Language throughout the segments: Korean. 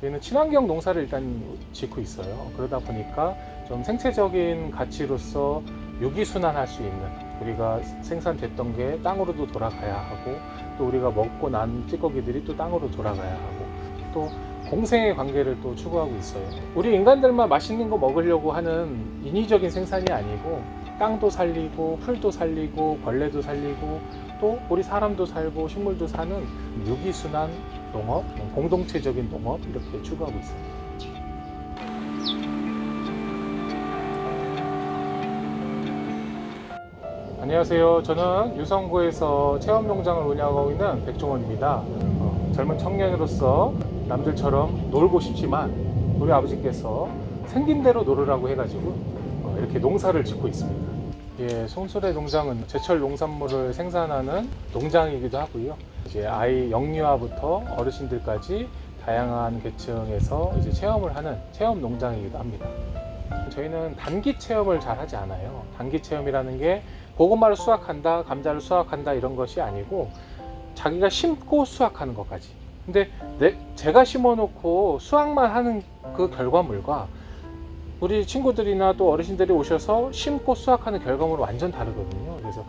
저희는 친환경 농사를 일단 짓고 있어요. 그러다 보니까 좀 생체적인 가치로서 유기순환할 수 있는, 우리가 생산됐던 게 땅으로도 돌아가야 하고, 또 우리가 먹고 난 찌꺼기들이 또 땅으로 돌아가야 하고, 또 공생의 관계를 또 추구하고 있어요. 우리 인간들만 맛있는 거 먹으려고 하는 인위적인 생산이 아니고, 땅도 살리고 풀도 살리고 벌레도 살리고 또 우리 사람도 살고 식물도 사는 유기순환 농업, 공동체적인 농업, 이렇게 추구하고 있습니다. 안녕하세요. 저는 유성구에서 체험농장을 운영하고 있는 백종원입니다. 젊은 청년으로서 남들처럼 놀고 싶지만 우리 아버지께서 생긴 대로 놀으라고 해가지고 이렇게 농사를 짓고 있습니다. 예, 송술의 농장은 제철 농산물을 생산하는 농장이기도 하고요. 이제 아이 영유아부터 어르신들까지 다양한 계층에서 이제 체험을 하는 체험 농장이기도 합니다. 저희는 단기 체험을 잘 하지 않아요. 단기 체험이라는 게 고구마를 수확한다, 감자를 수확한다 이런 것이 아니고 자기가 심고 수확하는 것까지. 근데 제가 심어놓고 수확만 하는 그 결과물과 우리 친구들이나 또 어르신들이 오셔서 심고 수확하는 결과물은 완전 다르거든요. 그래서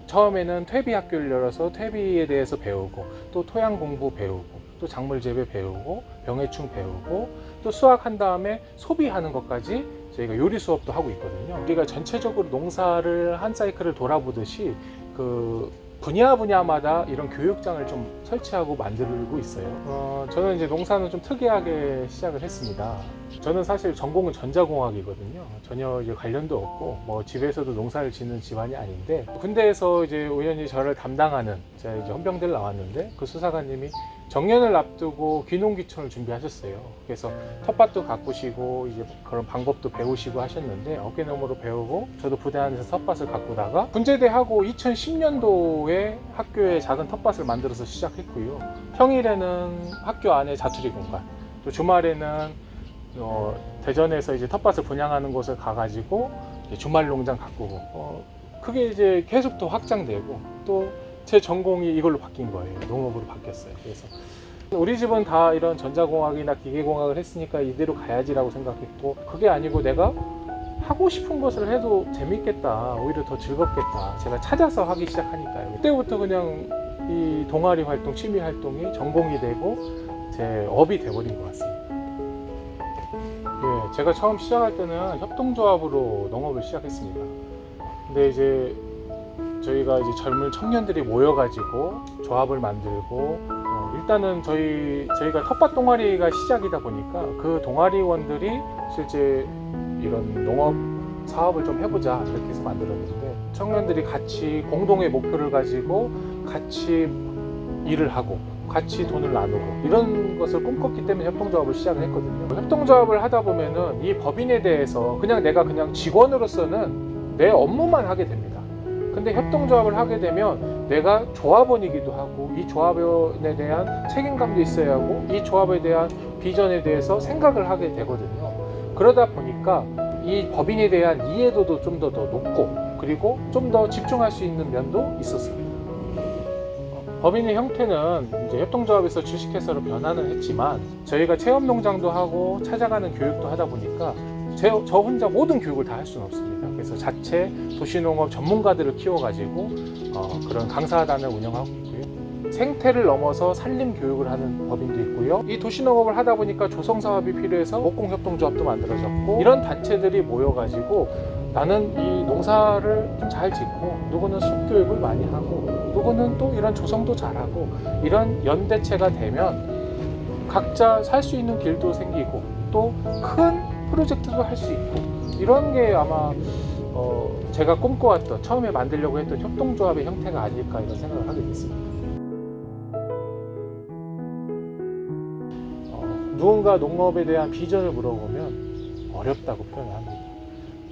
처음에는 퇴비 학교를 열어서 퇴비에 대해서 배우고, 또 토양 공부 배우고, 또 작물 재배 배우고, 병해충 배우고, 또 수확한 다음에 소비하는 것까지 저희가 요리 수업도 하고 있거든요. 우리가 전체적으로 농사를 한 사이클을 돌아보듯이 그 분야마다 이런 교육장을 좀 설치하고 만들고 있어요. 저는 이제 농사는 좀 특이하게 시작을 했습니다. 저는 사실 전공은 전자공학이거든요. 전혀 이제 관련도 없고, 뭐 집에서도 농사를 짓는 집안이 아닌데, 군대에서 이제 우연히 저를 담당하는, 제가 이제 헌병대를 나왔는데, 그 수사관님이 정년을 앞두고 귀농귀촌을 준비하셨어요. 그래서 텃밭도 가꾸시고, 이제 그런 방법도 배우시고 하셨는데, 어깨너머로 배우고, 저도 부대 안에서 텃밭을 가꾸다가, 군제대하고 2010년도에 학교에 작은 텃밭을 만들어서 시작했고요. 평일에는 학교 안에 자투리 공간, 또 주말에는 대전에서 이제 텃밭을 분양하는 곳을 가가지고 주말 농장 가꾸고, 그게 이제 계속 더 확장되고, 또 제 전공이 이걸로 바뀐 거예요. 농업으로 바뀌었어요. 그래서 우리 집은 다 이런 전자공학이나 기계공학을 했으니까 이대로 가야지라고 생각했고, 그게 아니고 내가 하고 싶은 것을 해도 재밌겠다, 오히려 더 즐겁겠다, 제가 찾아서 하기 시작하니까요. 그때부터 그냥 이 동아리 활동, 취미 활동이 전공이 되고 제 업이 돼버린 것 같습니다. 예, 제가 처음 시작할 때는 협동조합으로 농업을 시작했습니다. 근데 이제 저희가 이제 젊은 청년들이 모여가지고 조합을 만들고, 일단은 저희가 텃밭 동아리가 시작이다 보니까 그 동아리원들이 실제 이런 농업 사업을 좀 해보자 이렇게 해서 만들었는데, 청년들이 같이 공동의 목표를 가지고 같이 일을 하고 같이 돈을 나누고 이런 것을 꿈꿨기 때문에 협동조합을 시작을 했거든요. 협동조합을 하다 보면은 이 법인에 대해서 내가 그냥 직원으로서는 내 업무만 하게 됩니다. 근데 협동조합을 하게 되면 내가 조합원이기도 하고, 이 조합원에 대한 책임감도 있어야 하고, 이 조합에 대한 비전에 대해서 생각을 하게 되거든요. 그러다 보니까 이 법인에 대한 이해도도 좀 더 높고, 그리고 좀 더 집중할 수 있는 면도 있었습니다. 법인의 형태는 이제 협동조합에서 주식회사로 변화는 했지만, 저희가 체험농장도 하고 찾아가는 교육도 하다 보니까 저 혼자 모든 교육을 다 할 수는 없습니다. 그래서 자체 도시농업 전문가들을 키워가지고 그런 강사단을 운영하고 있고요. 생태를 넘어서 산림 교육을 하는 법인도 있고요. 이 도시농업을 하다 보니까 조성사업이 필요해서 목공협동조합도 만들어졌고, 이런 단체들이 모여가지고 나는 이 농사를 좀 잘 짓고, 누구는 숲교육을 많이 하고, 누구는 또 이런 조성도 잘하고, 이런 연대체가 되면 각자 살 수 있는 길도 생기고, 또 큰 프로젝트도 할 수 있고, 이런 게 아마 제가 꿈꿔왔던, 처음에 만들려고 했던 협동조합의 형태가 아닐까, 이런 생각을 하게 됐습니다. 누군가 농업에 대한 비전을 물어보면 어렵다고 표현을 합니다.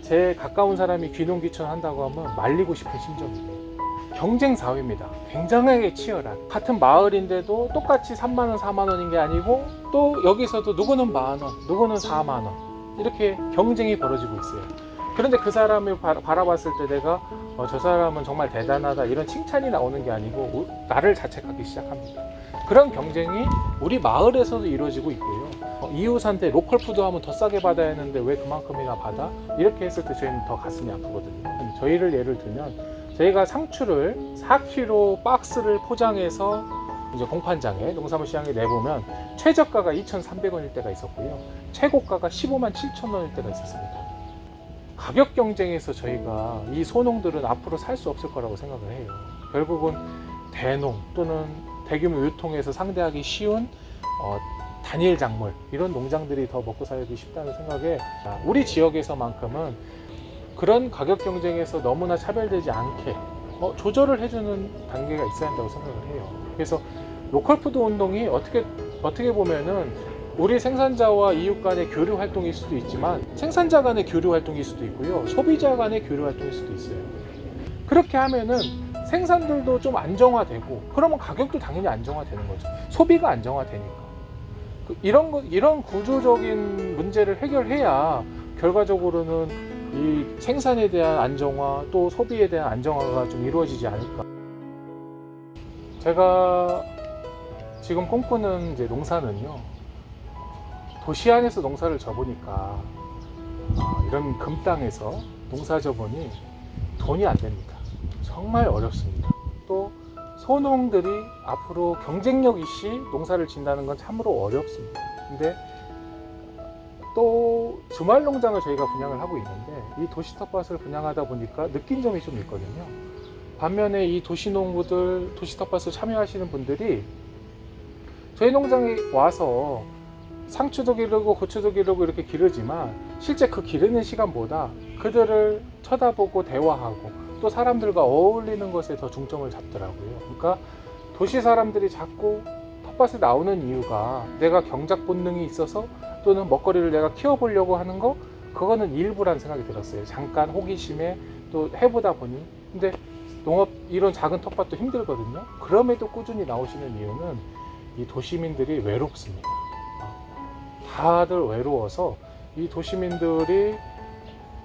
제 가까운 사람이 귀농귀촌 한다고 하면 말리고 싶은 심정이에요. 경쟁 사회입니다. 굉장하게 치열한, 같은 마을인데도 똑같이 3만원, 4만원인 게 아니고, 또 여기서도 누구는 만원, 누구는 4만원, 이렇게 경쟁이 벌어지고 있어요. 그런데 그 사람을 바라봤을 때 내가 저 사람은 정말 대단하다 이런 칭찬이 나오는 게 아니고 나를 자책하기 시작합니다. 그런 경쟁이 우리 마을에서도 이루어지고 있고요. 이웃한테 로컬 푸드 하면 더 싸게 받아야 하는데 왜 그만큼이나 받아? 이렇게 했을 때 저희는 더 가슴이 아프거든요. 저희를 예를 들면 저희가 상추를 4kg 박스를 포장해서 이제 공판장에 농산물 시장에 내보면 최저가가 2,300원일 때가 있었고요. 최고가가 15만 7천 원일 때가 있었습니다. 가격 경쟁에서 저희가 이 소농들은 앞으로 살 수 없을 거라고 생각을 해요. 결국은 대농 또는 대규모 유통에서 상대하기 쉬운 단일 작물 이런 농장들이 더 먹고 살기 쉽다는 생각에 우리 지역에서만큼은 그런 가격 경쟁에서 너무나 차별되지 않게 조절을 해주는 단계가 있어야 한다고 생각을 해요. 그래서 로컬푸드 운동이 어떻게 보면은 우리 생산자와 이웃 간의 교류 활동일 수도 있지만 생산자 간의 교류 활동일 수도 있고요. 소비자 간의 교류 활동일 수도 있어요. 그렇게 하면은 생산들도 좀 안정화되고 그러면 가격도 당연히 안정화되는 거죠. 소비가 안정화되니까. 이런 구조적인 문제를 해결해야 결과적으로는 이 생산에 대한 안정화 또 소비에 대한 안정화가 좀 이루어지지 않을까. 제가 지금 꿈꾸는 이제 농사는요. 도시 안에서 농사를 져보니까 이런 금땅에서 농사 져보니 돈이 안 됩니다. 정말 어렵습니다. 또 소농들이 앞으로 경쟁력 있이 농사를 짓는다는 건 참으로 어렵습니다. 근데 또 주말 농장을 저희가 분양을 하고 있는데 이 도시 텃밭을 분양하다 보니까 느낀 점이 좀 있거든요. 반면에 이 도시 농부들, 도시 텃밭을 참여하시는 분들이 저희 농장에 와서 상추도 기르고 고추도 기르고 이렇게 기르지만 실제 그 기르는 시간보다 그들을 쳐다보고 대화하고 또 사람들과 어울리는 것에 더 중점을 잡더라고요. 그러니까 도시 사람들이 자꾸 텃밭에 나오는 이유가 내가 경작 본능이 있어서 또는 먹거리를 내가 키워보려고 하는 거 그거는 일부란 생각이 들었어요. 잠깐 호기심에 또 해보다 보니. 근데 농업 이런 작은 텃밭도 힘들거든요. 그럼에도 꾸준히 나오시는 이유는 이 도시민들이 외롭습니다. 다들 외로워서 이 도시민들이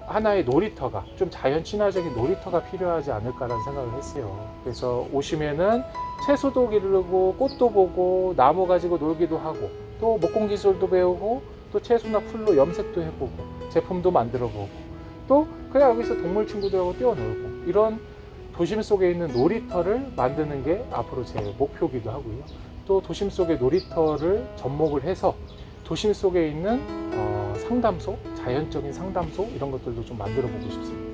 하나의 놀이터가 좀 자연 친화적인 놀이터가 필요하지 않을까라는 생각을 했어요. 그래서 오시면은 채소도 기르고 꽃도 보고 나무 가지고 놀기도 하고 또 목공 기술도 배우고 또 채소나 풀로 염색도 해보고 제품도 만들어보고 또 그냥 여기서 동물 친구들하고 뛰어놀고 이런 도심 속에 있는 놀이터를 만드는 게 앞으로 제 목표이기도 하고요. 또 도심 속의 놀이터를 접목을 해서 도심 속에 있는 상담소, 자연적인 상담소 이런 것들도 좀 만들어 보고 싶습니다.